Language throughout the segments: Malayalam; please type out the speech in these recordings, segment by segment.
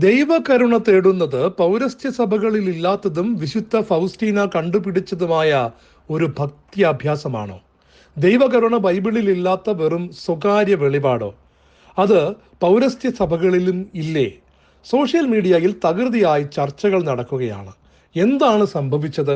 ദൈവകരുണ തേടുന്നത് പൗരസ്ത്യ സഭകളിൽ ഇല്ലാത്തതും വിശുദ്ധ ഫൗസ്റ്റീന കണ്ടുപിടിച്ചതുമായ ഒരു ഭക്തി അഭ്യാസമാണോ? ദൈവകരുണ ബൈബിളിൽ ഇല്ലാത്ത വെറും സ്വകാര്യ വെളിപാടോ? അത് പൗരസ്ത്യ സഭകളിലും ഇല്ലേ? സോഷ്യൽ മീഡിയയിൽ തകൃതിയായി ചർച്ചകൾ നടക്കുകയാണ്. എന്താണ് സംഭവിച്ചത്?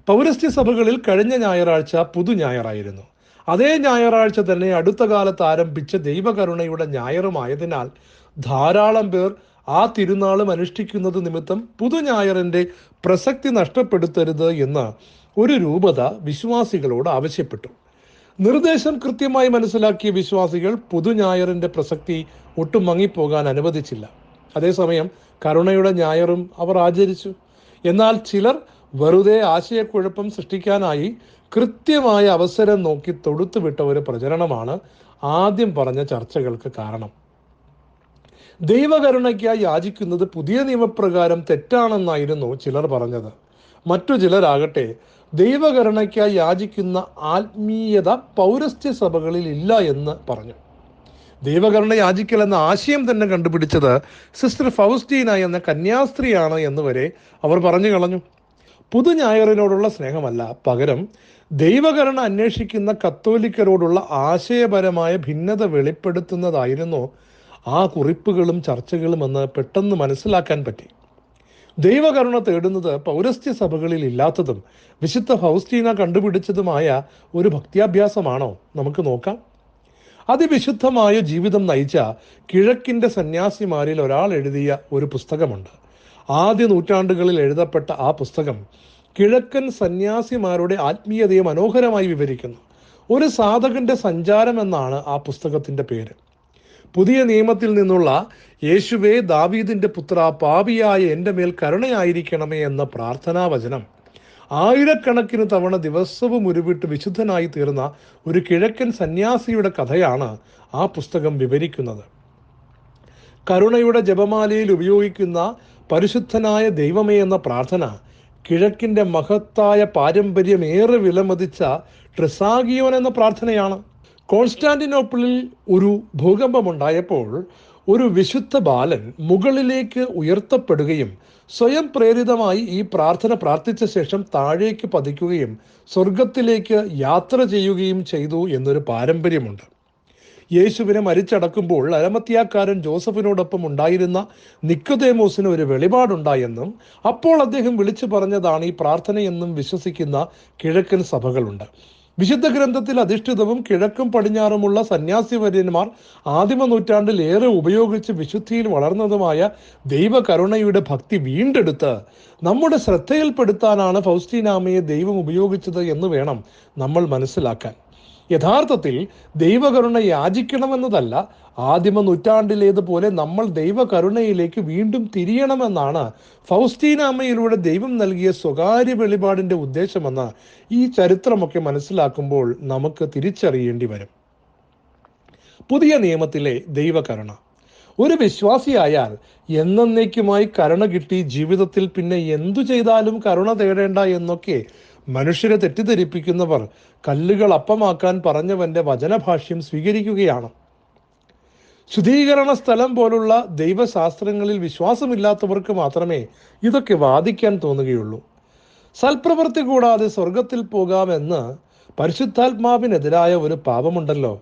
പൗരസ്ത്യ സഭകളിൽ കഴിഞ്ഞ ഞായറാഴ്ച പുതു ഞായറായിരുന്നു. അതേ ഞായറാഴ്ച തന്നെ അടുത്ത കാലത്ത് ആരംഭിച്ച ദൈവകരുണയുടെ ഞായറുമായതിനാൽ ധാരാളം പേർ ആ തിരുനാളും അനുഷ്ഠിക്കുന്നത് നിമിത്തം പുതു ഞായറിന്റെ പ്രസക്തി നഷ്ടപ്പെടുത്തരുത് എന്ന് ഒരു രൂപത വിശ്വാസികളോട് ആവശ്യപ്പെട്ടു. നിർദ്ദേശം കൃത്യമായി മനസ്സിലാക്കിയ വിശ്വാസികൾ പുതു ഞായറിന്റെ പ്രസക്തി ഒട്ടും മങ്ങിപ്പോകാൻ അനുവദിച്ചില്ല. അതേസമയം കരുണയുടെ ഞായറും അവർ ആചരിച്ചു. എന്നാൽ ചിലർ വെറുതെ ആശയക്കുഴപ്പം സൃഷ്ടിക്കാനായി കൃത്യമായ അവസരം നോക്കി തൊടുത്തുവിട്ട ഒരു പ്രചരണമാണ് ആദ്യം പറഞ്ഞ ചർച്ചകൾക്ക് കാരണം. ദൈവകരുണയ്ക്കായി യാചിക്കുന്നത് പുതിയ നിയമപ്രകാരം തെറ്റാണെന്നായിരുന്നു ചിലർ പറഞ്ഞത്. മറ്റു ചിലരാകട്ടെ ദൈവകരുണയ്ക്കായി യാചിക്കുന്ന ആത്മീയത പൗരസ്ത്യ സഭകളിൽ ഇല്ല എന്ന് പറഞ്ഞു. ദൈവകരുണ യാചിക്കൽ എന്ന ആശയം തന്നെ കണ്ടുപിടിച്ചത് സിസ്റ്റർ ഫൗസ്റ്റീന എന്ന കന്യാസ്ത്രീയാണ് എന്ന് വരെ അവർ പറഞ്ഞു കളഞ്ഞു. പുതു ഞായറിനോടുള്ള സ്നേഹമല്ല, പകരം ദൈവകരുണ അന്വേഷിക്കുന്ന കത്തോലിക്കരോടുള്ള ആശയപരമായ ഭിന്നത വെളിപ്പെടുത്തുന്നതായിരുന്നു ആ കുറിപ്പുകളും ചർച്ചകളും എന്ന് പെട്ടെന്ന് മനസ്സിലാക്കാൻ പറ്റി. ദൈവകരുണ തേടുന്നത് പൗരസ്ത്യ സഭകളിൽ ഇല്ലാത്തതും വിശുദ്ധ ഫൗസ്റ്റീന കണ്ടുപിടിച്ചതുമായ ഒരു ഭക്തിയാഭ്യാസമാണോ? നമുക്ക് നോക്കാം. അതിവിശുദ്ധമായ ജീവിതം നയിച്ച കിഴക്കിൻ്റെ സന്യാസിമാരിൽ ഒരാൾ എഴുതിയ ഒരു പുസ്തകമുണ്ട്. ആദ്യ നൂറ്റാണ്ടുകളിൽ എഴുതപ്പെട്ട ആ പുസ്തകം കിഴക്കൻ സന്യാസിമാരുടെ ആത്മീയതയെ മനോഹരമായി വിവരിക്കുന്നു. ഒരു സാധകന്റെ സഞ്ചാരം എന്നാണ് ആ പുസ്തകത്തിന്റെ പേര്. പുതിയ നിയമത്തിൽ നിന്നുള്ള യേശുവേ ദാവീദിന്റെ പുത്ര, പാപിയായ എൻ്റെ മേൽ കരുണയായിരിക്കണമേ എന്ന പ്രാർത്ഥനാ വചനം ആയിരക്കണക്കിന് തവണ ദിവസവും ഉരുവിട്ട് വിശുദ്ധനായി തീർന്ന ഒരു കിഴക്കൻ സന്യാസിയുടെ കഥയാണ് ആ പുസ്തകം വിവരിക്കുന്നത്. കരുണയുടെ ജപമാലയിൽ ഉപയോഗിക്കുന്ന പരിശുദ്ധനായ ദൈവമേ എന്ന പ്രാർത്ഥന കിഴക്കിൻ്റെ മഹത്തായ പാരമ്പര്യം ഏറെ വിലമതിച്ച ട്രിസാഗിയോൻ എന്ന പ്രാർത്ഥനയാണ്. കോൺസ്റ്റാന്റിനോപ്പിളിൽ ഒരു ഭൂകമ്പമുണ്ടായപ്പോൾ ഒരു വിശുദ്ധ ബാലൻ മുകളിലേക്ക് ഉയർത്തപ്പെടുകയും സ്വയം പ്രേരിതമായി ഈ പ്രാർത്ഥന പ്രാർത്ഥിച്ച ശേഷം താഴേക്ക് പതിക്കുകയും സ്വർഗത്തിലേക്ക് യാത്ര ചെയ്യുകയും ചെയ്തു എന്നൊരു പാരമ്പര്യമുണ്ട്. യേശുവിനെ മരിച്ചടക്കുമ്പോൾ അരമത്തിയാക്കാരൻ ജോസഫിനോടൊപ്പം ഉണ്ടായിരുന്ന നിക്കോദേമോസിന് ഒരു വെളിപാടുണ്ടായെന്നും അപ്പോൾ അദ്ദേഹം വിളിച്ചു പറഞ്ഞതാണ് ഈ പ്രാർത്ഥനയെന്നും വിശ്വസിക്കുന്ന കിഴക്കൻ സഭകളുണ്ട്. വിശുദ്ധ ഗ്രന്ഥത്തിൽ അധിഷ്ഠിതവും കിഴക്കും പടിഞ്ഞാറുമുള്ള സന്യാസിവര്യന്മാർ ആദിമ നൂറ്റാണ്ടിൽ ഏറെ ഉപയോഗിച്ച് വിശുദ്ധിയിൽ വളർന്നതുമായ ദൈവകരുണയുടെ ഭക്തി വീണ്ടെടുത്ത് നമ്മുടെ ശ്രദ്ധയിൽപ്പെടുത്താനാണ് ഫൗസ്റ്റീനാമയെ ദൈവം ഉപയോഗിച്ചത് എന്ന് വേണം നമ്മൾ മനസ്സിലാക്കാൻ. യഥാർത്ഥത്തിൽ ദൈവകരുണ യാചിക്കണമെന്നതല്ല, ആദിമ നൂറ്റാണ്ടിലേതുപോലെ നമ്മൾ ദൈവകരുണയിലേക്ക് വീണ്ടും തിരിയണമെന്നാണ് ഫൗസ്റ്റീനാമയിലൂടെ ദൈവം നൽകിയ സ്വകാര്യ വെളിപാടിന്റെ ഉദ്ദേശമെന്ന് ഈ ചരിത്രമൊക്കെ മനസ്സിലാക്കുമ്പോൾ നമുക്ക് തിരിച്ചറിയേണ്ടി വരും. പുതിയ നിയമത്തിലെ ദൈവകരുണ. ഒരു വിശ്വാസിയായാൽ എന്നേക്കുമായി കരുണ കിട്ടി ജീവിതത്തിൽ പിന്നെ എന്തു ചെയ്താലും കരുണ തേടേണ്ട എന്നൊക്കെ മനുഷ്യരെ തെറ്റിദ്ധരിപ്പിക്കുന്നവർ കല്ലുകൾ അപ്പമാക്കാൻ പറഞ്ഞവന്റെ വചനഭാഷ്യം സ്വീകരിക്കുകയാണ്. ശുദ്ധീകരണ സ്ഥലം പോലുള്ള ദൈവശാസ്ത്രങ്ങളിൽ വിശ്വാസമില്ലാത്തവർക്ക് മാത്രമേ ഇതൊക്കെ വാദിക്കാൻ തോന്നുകയുള്ളൂ. സൽപ്രവൃത്തി കൂടാതെ സ്വർഗത്തിൽ പോകാമെന്ന് പരിശുദ്ധാത്മാവിനെതിരായ ഒരു പാപമുണ്ടല്ലോ,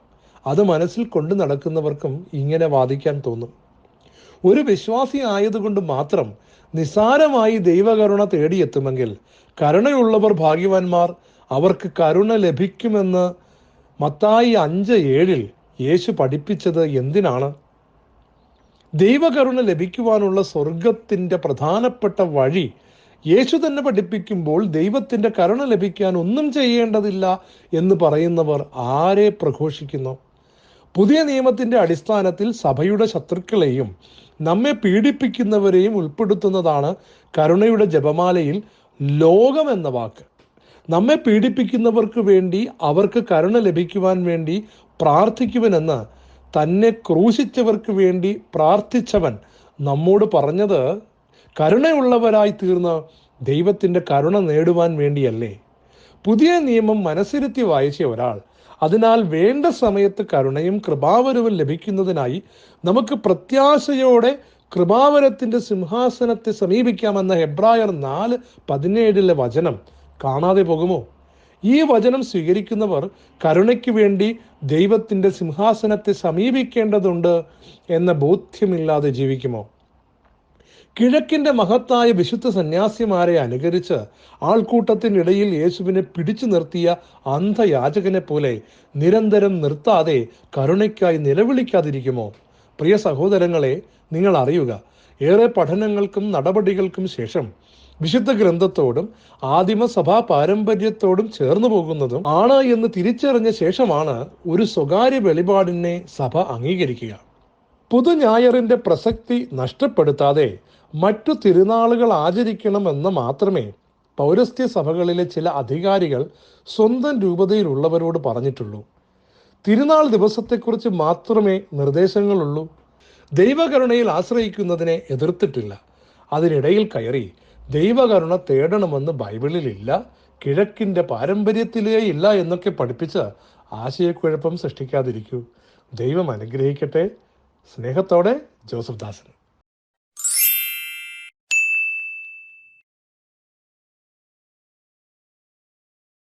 അത് മനസ്സിൽ കൊണ്ടു നടക്കുന്നവർക്കും ഇങ്ങനെ വാദിക്കാൻ തോന്നും. ഒരു വിശ്വാസി ആയതുകൊണ്ട് മാത്രം നിസ്സാരമായി ദൈവകരുണ തേടിയെത്തുമെങ്കിൽ കരുണയുള്ളവർ ഭാഗ്യവാന്മാർ, അവർക്ക് കരുണ ലഭിക്കുമെന്ന് മത്തായി 5:7 യേശു പഠിപ്പിച്ചത് എന്തിനാണ്? ദൈവകരുണ ലഭിക്കുവാനുള്ള സ്വർഗത്തിന്റെ പ്രധാനപ്പെട്ട വഴി യേശു തന്നെ പഠിപ്പിക്കുമ്പോൾ ദൈവത്തിന്റെ കരുണ ലഭിക്കാൻ ഒന്നും ചെയ്യേണ്ടതില്ല എന്ന് പറയുന്നവർ ആരെ പ്രഘോഷിക്കുന്നു? പുതിയ നിയമത്തിന്റെ അടിസ്ഥാനത്തിൽ സഭയുടെ ശത്രുക്കളെയും നമ്മെ പീഡിപ്പിക്കുന്നവരെയും ഉൾപ്പെടുത്തുന്നതാണ് കരുണയുടെ ജപമാലയിൽ ലോകം എന്ന വാക്ക്. നമ്മെ പീഡിപ്പിക്കുന്നവർക്ക് വേണ്ടി, അവർക്ക് കരുണ ലഭിക്കുവാൻ വേണ്ടി പ്രാർത്ഥിക്കുവനെന്ന് തന്നെ ക്രൂശിച്ചവർക്ക് വേണ്ടി പ്രാർത്ഥിച്ചവൻ നമ്മോട് പറഞ്ഞത് കരുണയുള്ളവരായി തീർന്ന് ദൈവത്തിൻ്റെ കരുണ നേടുവാൻ വേണ്ടിയല്ലേ? പുതിയ നിയമം മനസ്സിരുത്തി വായിച്ച ഒരാൾ അതിനാൽ വേണ്ട സമയത്ത് കരുണയും കൃപാവരവും ലഭിക്കുന്നതിനായി നമുക്ക് പ്രത്യാശയോടെ കൃപാവരത്തിന്റെ സിംഹാസനത്തെ സമീപിക്കാമെന്ന ഹെബ്രായർ 4:17 വചനം കാണാതെ പോകുമോ? ഈ വചനം സ്വീകരിക്കുന്നവർ കരുണയ്ക്ക് വേണ്ടി ദൈവത്തിന്റെ സിംഹാസനത്തെ സമീപിക്കേണ്ടതുണ്ട് എന്ന ബോധ്യമില്ലാതെ ജീവിക്കുമോ? കിഴക്കിന്റെ മഹത്തായ വിശുദ്ധ സന്യാസിമാരെ അനുകരിച്ച് ആൾക്കൂട്ടത്തിനിടയിൽ യേശുവിനെ പിടിച്ചു നിർത്തിയ അന്ധയാചകനെ പോലെ നിരന്തരം നിർത്താതെ കരുണയ്ക്കായി നിലവിളിക്കാതിരിക്കുമോ? പ്രിയ സഹോദരങ്ങളെ, നിങ്ങൾ അറിയുക, ഏറെ പഠനങ്ങൾക്കും നടപടികൾക്കും ശേഷം വിശുദ്ധ ഗ്രന്ഥത്തോടും ആദിമസഭാ പാരമ്പര്യത്തോടും ചേർന്നു പോകുന്നതും ആണ് എന്ന് തിരിച്ചറിഞ്ഞ ശേഷമാണ് ഒരു സ്വകാര്യ വെളിപാടിനെ സഭ അംഗീകരിക്കുക. പുതുഞായറിന്റെ പ്രസക്തി നഷ്ടപ്പെടുത്താതെ മറ്റു തിരുനാളുകൾ ആചരിക്കണമെന്ന് മാത്രമേ പൗരസ്ത്യ സഭകളിലെ ചില അധികാരികൾ സ്വന്തം രൂപതയിലുള്ളവരോട് പറഞ്ഞിട്ടുള്ളൂ. തിരുനാൾ ദിവസത്തെക്കുറിച്ച് മാത്രമേ നിർദ്ദേശങ്ങളുള്ളൂ. ദൈവകരുണയിൽ ആശ്രയിക്കുന്നതിനെ എതിർത്തിട്ടില്ല. അതിനിടയിൽ കയറി ദൈവകരുണ തേടണമെന്ന് ബൈബിളിലില്ല, കിഴക്കിന്റെ പാരമ്പര്യത്തിലേ ഇല്ല എന്നൊക്കെ പഠിപ്പിച്ച് ആശയക്കുഴപ്പം സൃഷ്ടിക്കാതിരിക്കൂ. ദൈവം അനുഗ്രഹിക്കട്ടെ. സ്നേഹത്തോടെ, ജോസഫ് ദാസൻ.